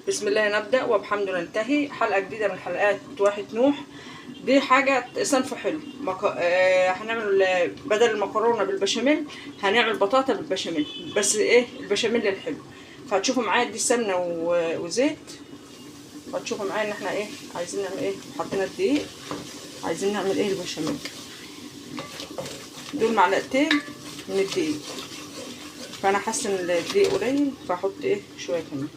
بسم الله نبدأ وبحمد ننتهي. حلقة جديدة من حلقات واحد نوح. دي حاجة صنف حلو. هنعمل بدل المكرونة بالبشاميل هنعمل بطاطا بالبشاميل، بس ايه البشاميل الحلو. فهتشوفوا معايا دي سمنة وزيت، وهتشوفوا معايا ان احنا ايه عايزين نعمل ايه. حطينا الدقيق، عايزين نعمل ايه البشاميل. دول معلقتين من الدقيق، فانا حاسه ان الدقيق قليل فهحط ايه شويه كمان.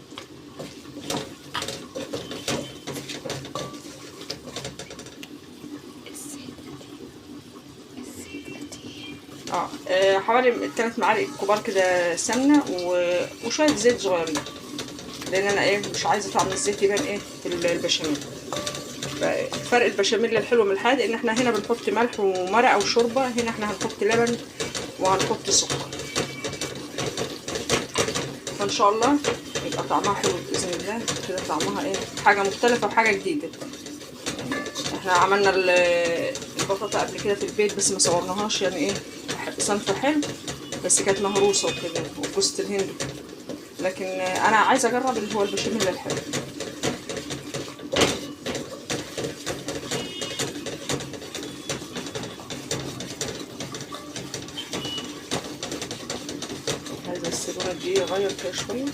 حوالي 3 معالق كبار كده سمنه وشويه زيت صغيرين، لان انا ايه مش عايزه طعم الزيت يبان ايه في البشاميل. فرق البشاميل الحلو من الحادق ان احنا هنا بنحط ملح ومرقه وشوربه، هنا احنا هنحط لبن وهنحط سكر، فان شاء الله يبقى طعمها حلو باذن الله. كده طعمها ايه حاجه مختلفه وحاجه جديده. احنا عملنا البطاطا قبل كده في البيت بس ما صورناهاش، يعني ايه صنف حلو بس كانت مهروسه وكده وجوزة الهند، لكن انا عايزه اجرب اللي هو البشاميل الحلو. عايزه السلونه دي اغير فيها شويه.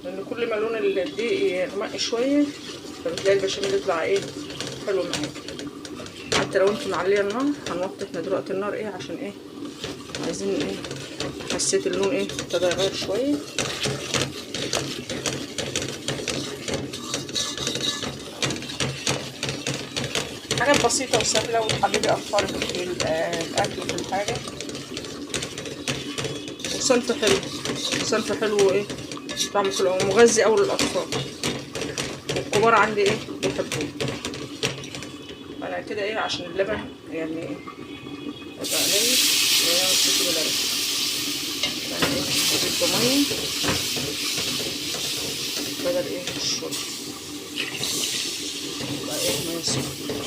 لان كل ما لون الدقيق يغمق شويه فبتلاقي البشاميل يطلع ايه حلو معاك. حتى لو انت معليه النار هنوطي احنا دلوقتي النار ايه عشان ايه عايزين ايه. حسيت اللون ايه ابتدى يغير شويه. حاجات بسيطه وسهله وتحببي اطفالك في الاكل وفي الحاجه. وصنف حلو، صنف حلو ايه طعمه حلو ومغذي اوي للاطفال، والكبار عندي ايه بيحبوه. انا كده ايه عشان اللبن يعني ايه يبقى قليل يعني نص كيلو لبن، يعني ايه اضيف ميه بدل ايه الشرب يبقى ايه ميه سخنه.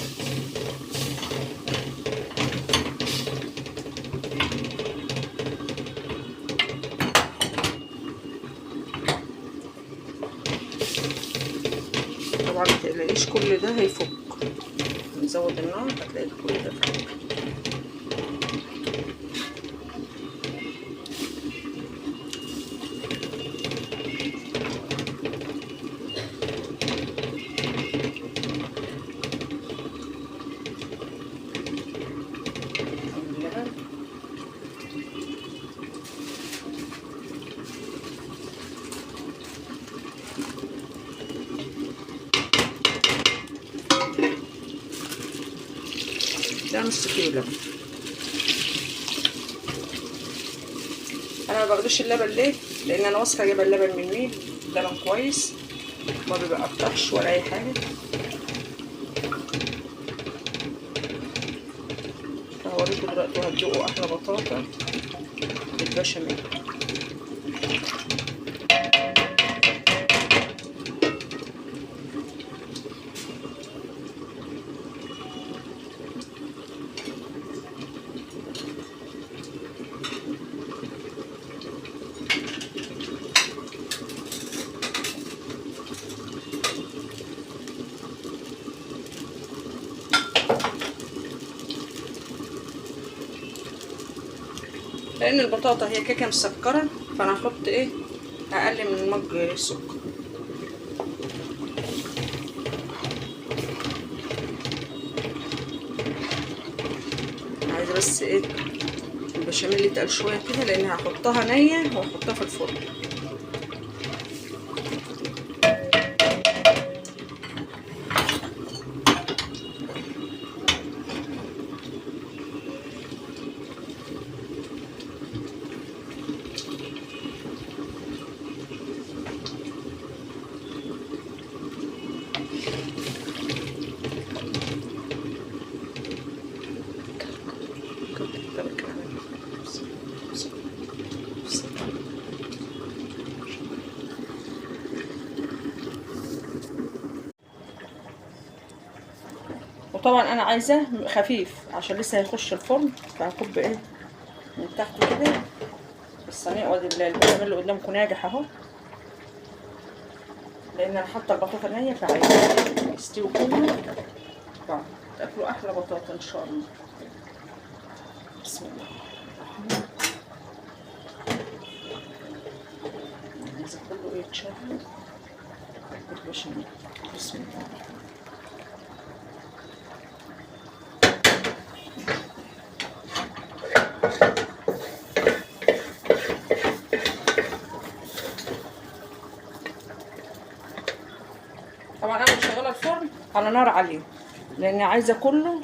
طبعا متقلقيش كل ده هيفك، نزود النار هتلاقي كل ده فك. ده نص كيلو لبن. انا ما باخدش اللبن ليه؟ لان انا واثقه جايبه اللبن من مين، لبن كويس ما بيبقطعش ولا اي حاجه. هوريكم دلوقتي وهتدوقوا احلى بطاطا بالبشاميل. لان البطاطا هي كيكه مسكره فانا هحط ايه اقل من مج سكر. عايزه بس ايه البشاميل يتقل شويه كده لان هحطها نيه وهحطها في الفرن. وطبعا انا عايزاه خفيف عشان لسه هيخش الفرن، فهكب ايه من تحت كده الصينيه. وادي البشاميل اللي قدامكم ناجح اهو، لان انا حاطه البطاطا نيه فعايزاه يستوي كله، تاكلوا احلى بطاطا ان شاء الله. بسم الله الرحمن الرحيم. عايزه كله ايه يتشرب البشاميل. بسم الله. طبعا انا مشغله الفرن على نار عاليه لان عايزه كله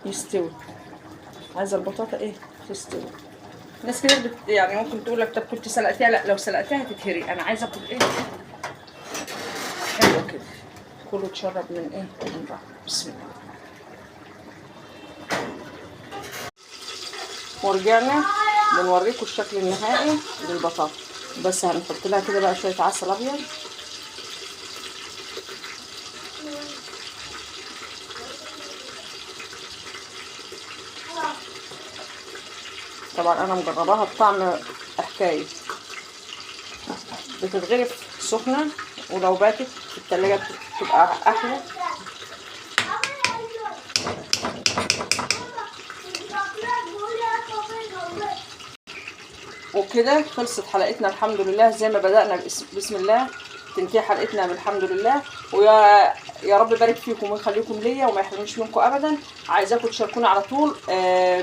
يستوي، عايزه البطاطا ايه تستوي. ناس كده يعني ممكن تقول لك طب كنت سلقتيها، لا لو سلقتها هتتهري، انا عايزه اكل ايه حلو كده كله يتشرب من ايه من بعض. بسم الله. ورجعنا بنوريكم الشكل النهائي للبطاطا، بس هنحط لها كده بقى شويه عسل ابيض. طبعا انا مجرباها بطعم حكايه، بتتغرف سخنه ولو باتت في التلاجة بتبقى احلى. وكده خلصت حلقتنا الحمد لله، زي ما بدأنا بسم الله تنتهي حلقتنا بالحمد لله. ويا رب يبارك فيكم ويخليكم ليا وما يحرمنيش منكم ابدا. عايزاكم تشاركونا على طول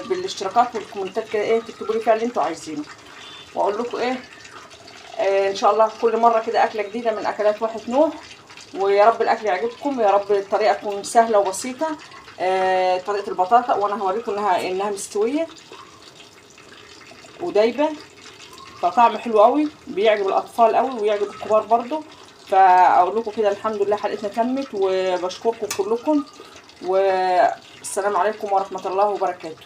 بالاشتراكات والكومنتات كده ايه، تكتبوا لي فيها اللي انتوا عايزينه، واقول لكم ايه ان شاء الله كل مره كده اكله جديده من اكلات واحد نوح. ويا رب الاكل يعجبكم، يا رب الطريقه تكون سهله وبسيطه. طريقه البطاطا وانا هوريكم انها مستويه ودايبه، فطعم حلو قوي بيعجب الاطفال قوي ويعجب الكبار برضو. فاقول لكم كده الحمد لله حلقتنا تمت، وبشكركم كلكم، والسلام عليكم ورحمه الله وبركاته.